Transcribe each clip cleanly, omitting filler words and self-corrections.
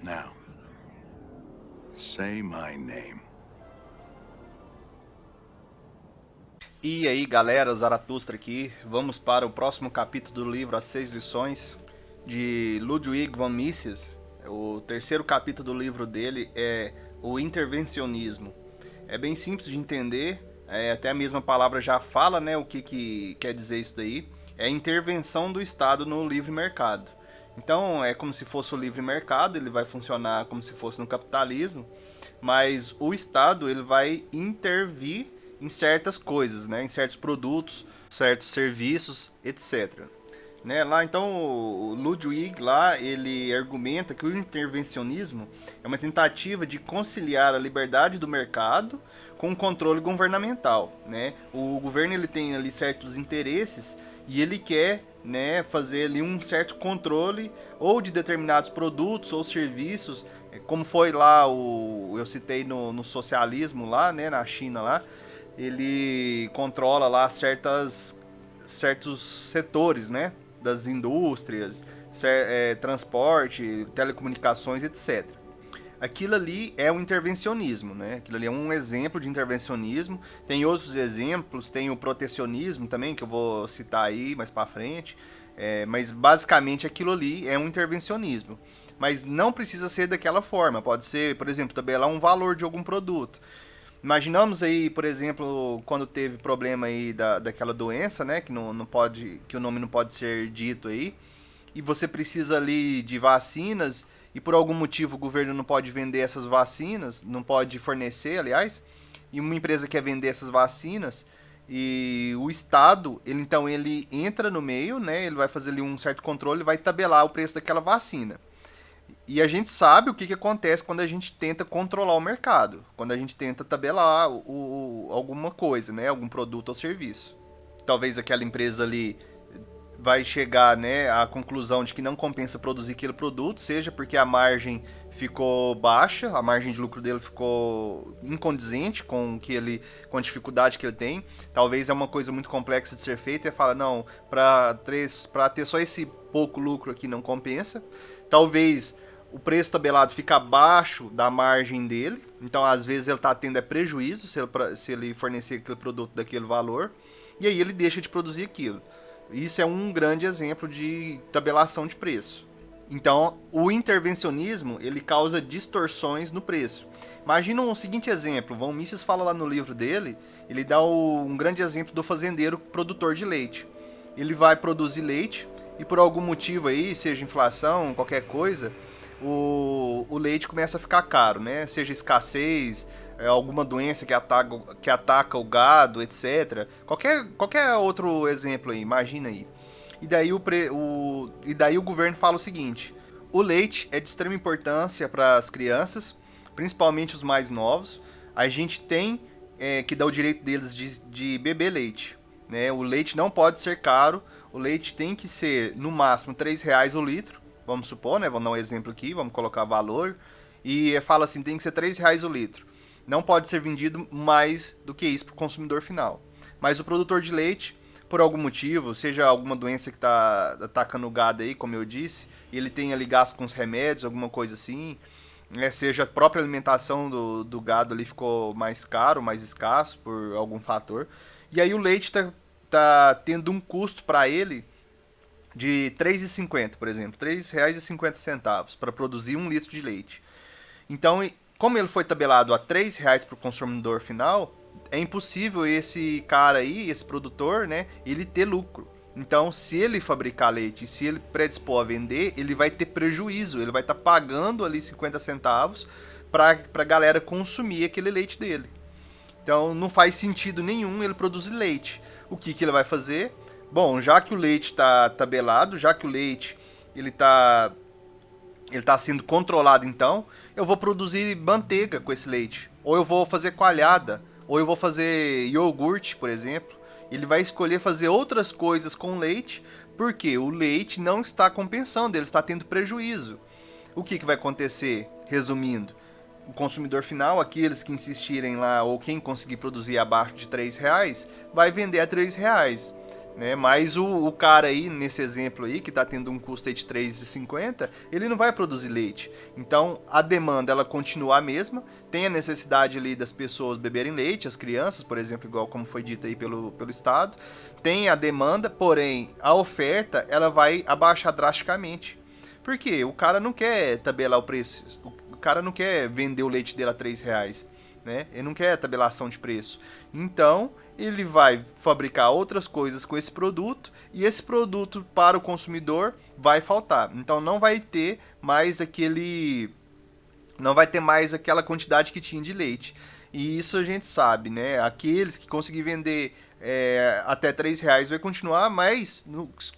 Now, say my name. E aí galera, Zaratustra aqui, vamos para o próximo capítulo do livro As 6 Lições, de Ludwig von Mises. O terceiro capítulo do livro dele é o intervencionismo. É bem simples de entender, até a mesma palavra já fala, né, o que quer dizer isso daí. É a intervenção do Estado no livre mercado. Então é como se fosse o livre mercado, ele vai funcionar como se fosse no capitalismo, mas o Estado ele vai intervir em certas coisas, né, em certos produtos, certos serviços, etc. Né, lá então o Ludwig lá ele argumenta que o intervencionismo é uma tentativa de conciliar a liberdade do mercado com o controle governamental, né? O governo ele tem ali certos interesses e ele quer, né, fazer ali um certo controle ou de determinados produtos ou serviços, como foi lá eu citei no socialismo lá, né, na China lá, ele controla lá certos setores, né, das indústrias, transporte, telecomunicações, etc. Aquilo ali é um intervencionismo, né? Aquilo ali é um exemplo de intervencionismo. Tem outros exemplos, tem o protecionismo também, que eu vou citar aí mais para frente. Mas basicamente aquilo ali é um intervencionismo. Mas não precisa ser daquela forma. Pode ser, por exemplo, tabelar um valor de algum produto. Imaginamos aí, por exemplo, quando teve problema aí daquela doença, né? Que não pode, que o nome não pode ser dito aí. E você precisa ali de vacinas e por algum motivo o governo não pode vender essas vacinas, não pode fornecer, aliás, e uma empresa quer vender essas vacinas e o Estado, ele entra no meio, né? Ele vai fazer ali um certo controle, vai tabelar o preço daquela vacina. E a gente sabe o que acontece quando a gente tenta controlar o mercado, quando a gente tenta tabelar alguma coisa, né? Algum produto ou serviço. Talvez aquela empresa ali vai chegar, né, à conclusão de que não compensa produzir aquele produto, seja porque a margem ficou baixa, a margem de lucro dele ficou incondizente com a dificuldade que ele tem. Talvez é uma coisa muito complexa de ser feita e fala, não, para ter só esse pouco lucro aqui não compensa. Talvez o preço tabelado fica abaixo da margem dele, então às vezes ele está tendo prejuízo se ele fornecer aquele produto daquele valor, e aí ele deixa de produzir aquilo. Isso é um grande exemplo de tabelação de preço. Então, o intervencionismo, ele causa distorções no preço. Imagina um seguinte exemplo, Von Mises fala lá no livro dele, ele dá um grande exemplo do fazendeiro produtor de leite. Ele vai produzir leite e por algum motivo aí, seja inflação, qualquer coisa, o leite começa a ficar caro, né? Seja escassez, alguma doença que ataca o gado, etc. Qualquer outro exemplo aí, imagina aí. E daí o governo fala o seguinte: o leite é de extrema importância para as crianças, principalmente os mais novos. A gente tem que dar o direito deles de beber leite. Né? O leite não pode ser caro, o leite tem que ser no máximo R$3 o litro. Vamos supor, né? Vamos dar um exemplo aqui, vamos colocar valor. E fala assim, tem que ser R$3 o litro. Não pode ser vendido mais do que isso para o consumidor final. Mas o produtor de leite, por algum motivo, seja alguma doença que está atacando o gado aí, como eu disse, e ele tem ali gasto com os remédios, alguma coisa assim, seja a própria alimentação do gado ali ficou mais caro, mais escasso por algum fator. E aí o leite tá tendo um custo para ele de R$3,50, por exemplo, R$3,50 para produzir um litro de leite. Então, como ele foi tabelado a R$3 para o consumidor final, é impossível esse cara aí, esse produtor, né, ele ter lucro. Então, se ele fabricar leite, se ele predispor a vender, ele vai ter prejuízo, ele vai estar pagando ali 50 centavos para a galera consumir aquele leite dele. Então, não faz sentido nenhum ele produzir leite. O que ele vai fazer? Bom, já que o leite está tabelado, já que o leite ele está sendo controlado, então eu vou produzir manteiga com esse leite, ou eu vou fazer coalhada, ou eu vou fazer iogurte, por exemplo. Ele vai escolher fazer outras coisas com leite, porque o leite não está compensando, ele está tendo prejuízo. O que vai acontecer? Resumindo, o consumidor final, aqueles que insistirem lá, ou quem conseguir produzir abaixo de R$3, vai vender a R$3. né? Mas o cara aí, nesse exemplo aí, que está tendo um custo aí de 3,50, ele não vai produzir leite. Então, a demanda, ela continua a mesma, tem a necessidade ali das pessoas beberem leite, as crianças, por exemplo, igual como foi dito aí pelo Estado, tem a demanda, porém, a oferta, ela vai abaixar drasticamente. Por quê? O cara não quer tabelar o preço, o cara não quer vender o leite dele a R$ 3, né? Ele não quer tabelação de preço. Então, ele vai fabricar outras coisas com esse produto e esse produto para o consumidor vai faltar. Então, não vai ter mais aquela quantidade que tinha de leite. E isso a gente sabe, né? Aqueles que conseguir vender até R$ 3 vai continuar, mas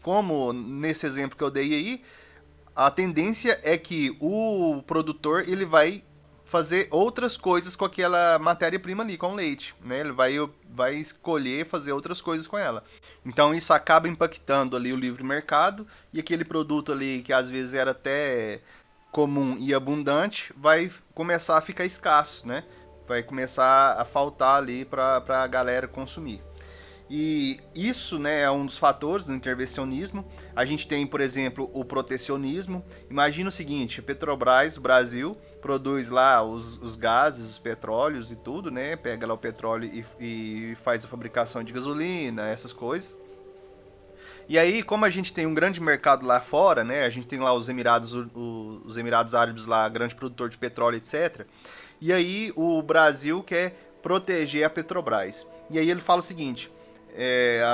como nesse exemplo que eu dei aí, a tendência é que o produtor ele vai fazer outras coisas com aquela matéria-prima ali, com o leite, né? Ele vai escolher fazer outras coisas com ela. Então isso acaba impactando ali o livre mercado e aquele produto ali que às vezes era até comum e abundante vai começar a ficar escasso, né? Vai começar a faltar ali para a galera consumir. E isso, né, é um dos fatores do intervencionismo. A gente tem, por exemplo, o protecionismo. Imagina o seguinte, a Petrobras, o Brasil, produz lá os gases, os petróleos e tudo, né? Pega lá o petróleo e faz a fabricação de gasolina, essas coisas. E aí, como a gente tem um grande mercado lá fora, né? A gente tem lá os Emirados Árabes lá, grande produtor de petróleo, etc. E aí o Brasil quer proteger a Petrobras. E aí ele fala o seguinte: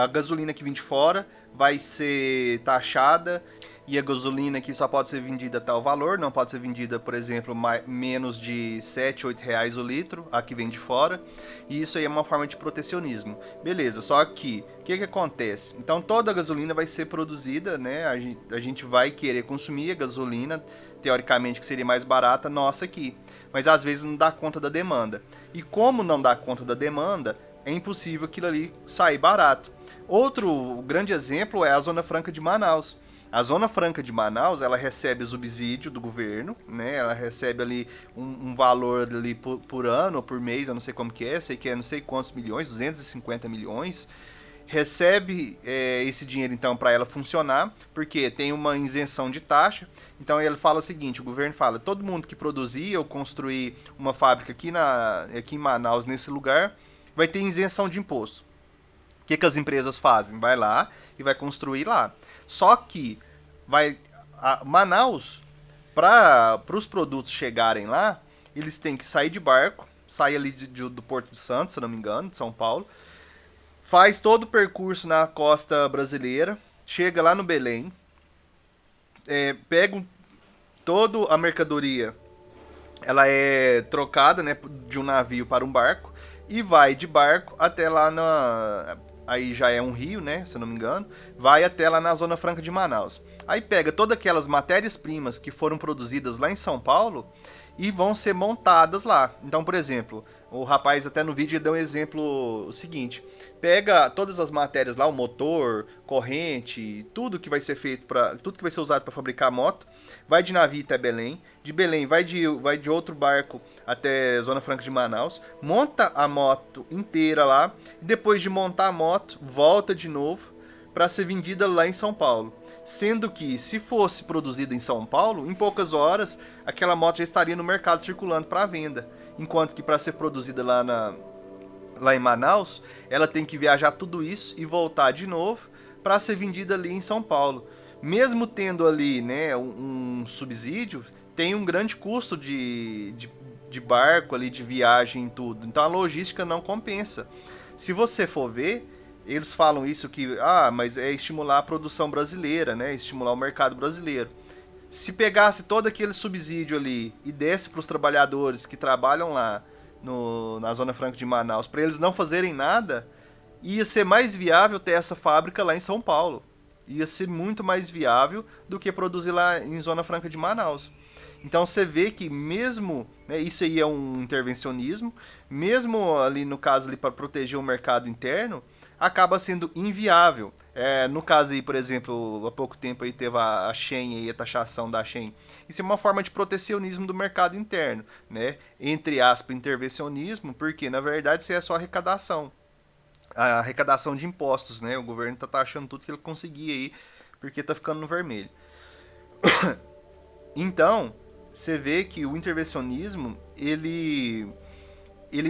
a gasolina que vem de fora vai ser taxada e a gasolina que só pode ser vendida a tal valor, não pode ser vendida, por exemplo, menos de 7, 8 reais o litro, a que vem de fora, e isso aí é uma forma de protecionismo. Beleza, só que, o que acontece? Então toda a gasolina vai ser produzida, né, a gente vai querer consumir a gasolina, teoricamente que seria mais barata, nossa aqui, mas às vezes não dá conta da demanda. E como não dá conta da demanda, é impossível aquilo ali sair barato. Outro grande exemplo é a Zona Franca de Manaus. A Zona Franca de Manaus, ela recebe subsídio do governo, né? Ela recebe ali um valor ali por ano ou por mês, eu não sei como que é, sei que é não sei quantos milhões, 250 milhões. Recebe esse dinheiro então para ela funcionar, porque tem uma isenção de taxa. Então ele fala o seguinte, o governo fala, todo mundo que produzir ou construir uma fábrica aqui em Manaus, nesse lugar, vai ter isenção de imposto. O que as empresas fazem? Vai lá e vai construir lá. Só que Manaus, para os produtos chegarem lá, eles têm que sair de barco, sair ali do Porto de Santos, se não me engano, de São Paulo, faz todo o percurso na costa brasileira, chega lá no Belém, pega toda a mercadoria, ela é trocada, né, de um navio para um barco, e vai de barco até lá aí já é um rio, né, se eu não me engano, vai até lá na Zona Franca de Manaus. Aí pega todas aquelas matérias-primas que foram produzidas lá em São Paulo e vão ser montadas lá. Então, por exemplo, o rapaz até no vídeo deu um exemplo seguinte: pega todas as matérias lá, o motor, corrente, tudo que vai ser feito tudo que vai ser usado para fabricar moto, vai de navio até Belém, de Belém vai de outro barco até Zona Franca de Manaus, monta a moto inteira lá, e depois de montar a moto, volta de novo para ser vendida lá em São Paulo. Sendo que, se fosse produzida em São Paulo, em poucas horas, aquela moto já estaria no mercado circulando para venda. Enquanto que para ser produzida lá em Manaus, ela tem que viajar tudo isso e voltar de novo para ser vendida ali em São Paulo. Mesmo tendo ali, né, um subsídio, tem um grande custo de barco ali, de viagem e tudo. Então a logística não compensa. Se você for ver, eles falam isso que, mas é estimular a produção brasileira, né? Estimular o mercado brasileiro. Se pegasse todo aquele subsídio ali e desse para os trabalhadores que trabalham lá na Zona Franca de Manaus, para eles não fazerem nada, ia ser mais viável ter essa fábrica lá em São Paulo. Ia ser muito mais viável do que produzir lá em Zona Franca de Manaus. Então você vê que mesmo, né, isso aí é um intervencionismo, mesmo ali no caso ali para proteger o mercado interno, acaba sendo inviável. No caso aí, por exemplo, há pouco tempo aí teve a Shein aí, a taxação da Shein. Isso é uma forma de protecionismo do mercado interno, né? Entre aspas, intervencionismo, porque na verdade isso é só arrecadação. a arrecadação de impostos, né? O governo tá taxando tudo que ele conseguir aí, porque tá ficando no vermelho. Então, você vê que o intervencionismo, ele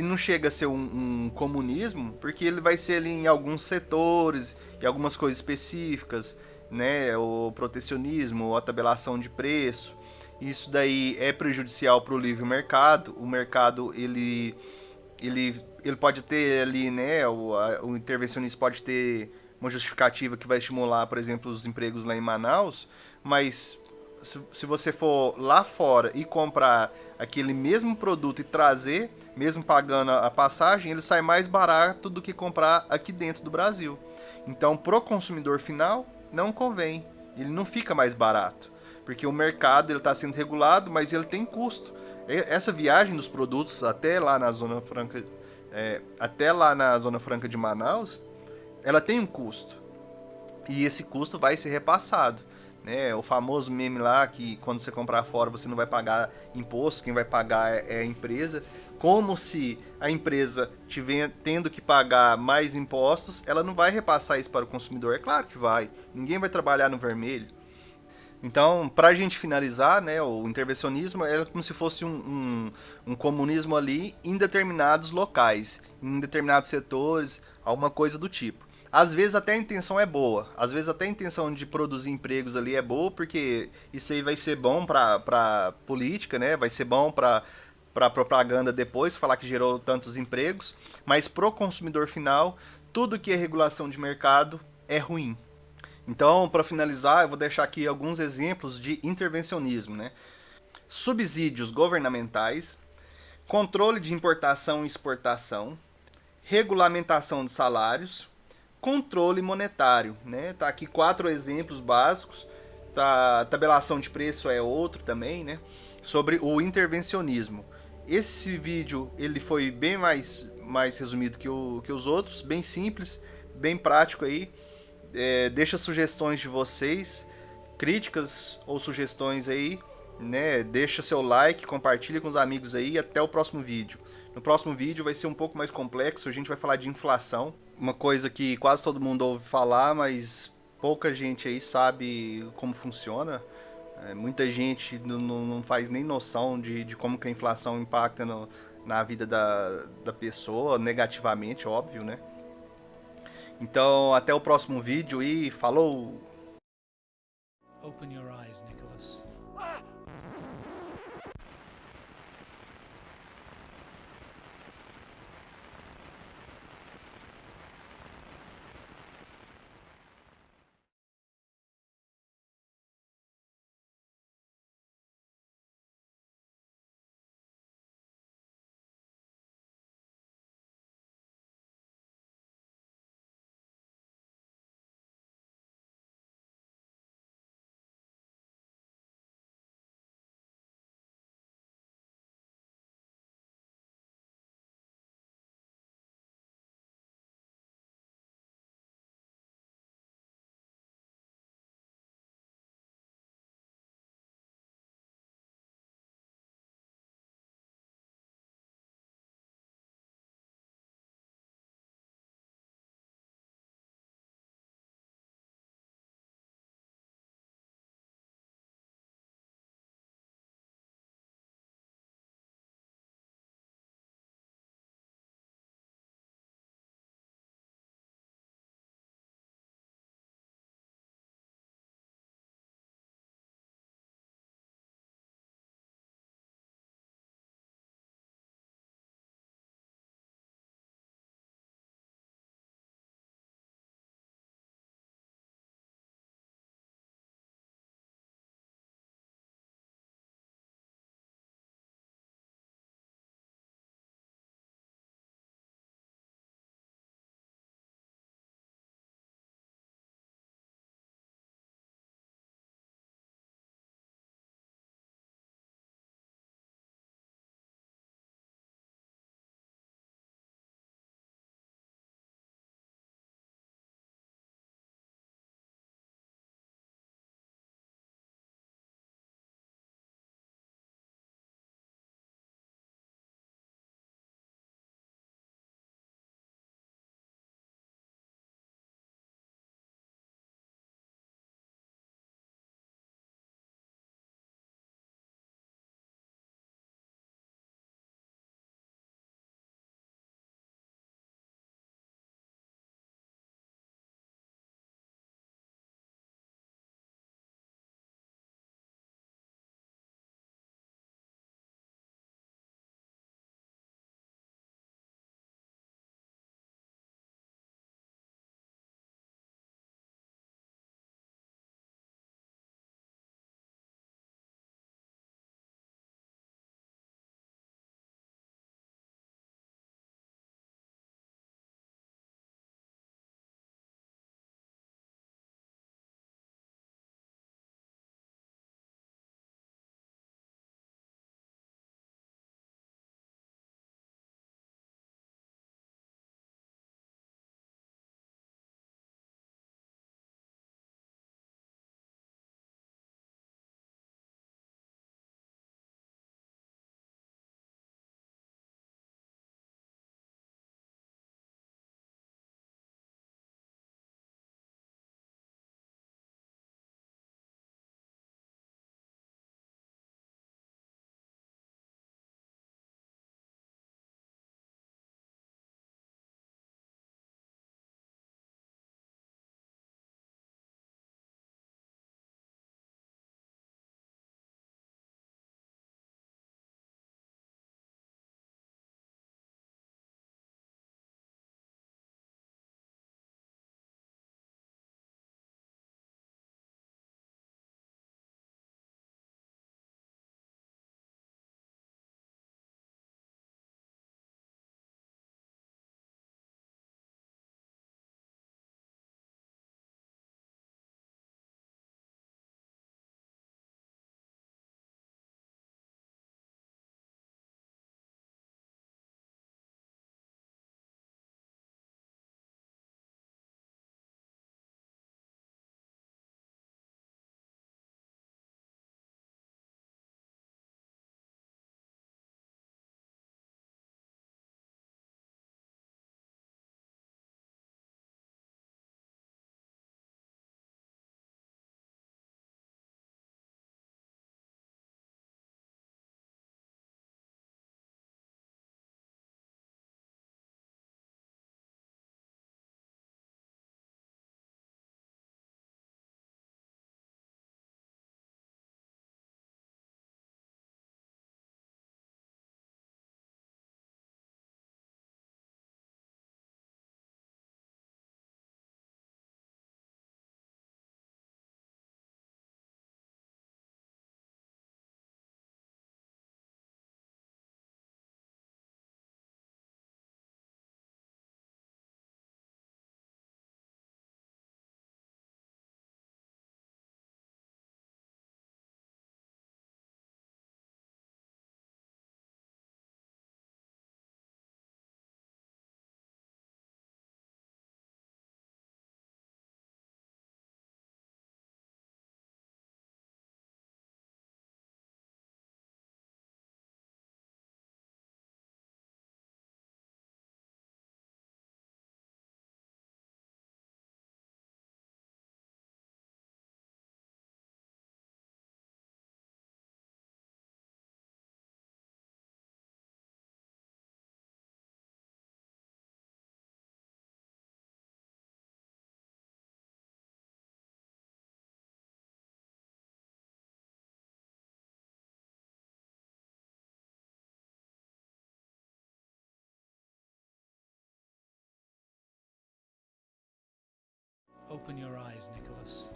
não chega a ser um comunismo, porque ele vai ser ali em alguns setores, em algumas coisas específicas, né? O protecionismo, a tabelação de preço. Isso daí é prejudicial para o livre mercado. O mercado, ele pode ter ali, né? O intervencionista pode ter uma justificativa que vai estimular, por exemplo, os empregos lá em Manaus, mas se você for lá fora e comprar aquele mesmo produto e trazer, mesmo pagando a passagem, ele sai mais barato do que comprar aqui dentro do Brasil. Então, pro consumidor final, não convém. Ele não fica mais barato, porque o mercado ele está sendo regulado, mas ele tem custo. Essa viagem dos produtos até lá na Zona Franca, até lá na Zona Franca de Manaus, ela tem um custo. E esse custo vai ser repassado. Né? O famoso meme lá que quando você comprar fora você não vai pagar imposto, quem vai pagar é a empresa. Como se a empresa tiver tendo que pagar mais impostos, ela não vai repassar isso para o consumidor. É claro que vai. Ninguém vai trabalhar no vermelho. Então, para a gente finalizar, né, o intervencionismo é como se fosse um comunismo ali em determinados locais, em determinados setores, alguma coisa do tipo. Às vezes até a intenção é boa, às vezes até a intenção de produzir empregos ali é boa, porque isso aí vai ser bom para política, né? Vai ser bom para propaganda depois, falar que gerou tantos empregos, mas pro consumidor final, tudo que é regulação de mercado é ruim. Então, para finalizar, eu vou deixar aqui alguns exemplos de intervencionismo, né? Subsídios governamentais, controle de importação e exportação, regulamentação de salários, controle monetário, né? Tá aqui 4 exemplos básicos. Tá, tabelação de preço é outro também, né? Sobre o intervencionismo. Esse vídeo ele foi bem mais resumido que os outros, bem simples, bem prático aí. Deixa sugestões de vocês, críticas ou sugestões aí, né? Deixa seu like, compartilha com os amigos aí e até o próximo vídeo. No próximo vídeo vai ser um pouco mais complexo, a gente vai falar de inflação, uma coisa que quase todo mundo ouve falar, mas pouca gente aí sabe como funciona. Muita gente não faz nem noção de como que a inflação impacta na vida da pessoa, negativamente, óbvio, né? Então, até o próximo vídeo e falou! Open your eyes, Nicholas. Open your eyes, Nicholas.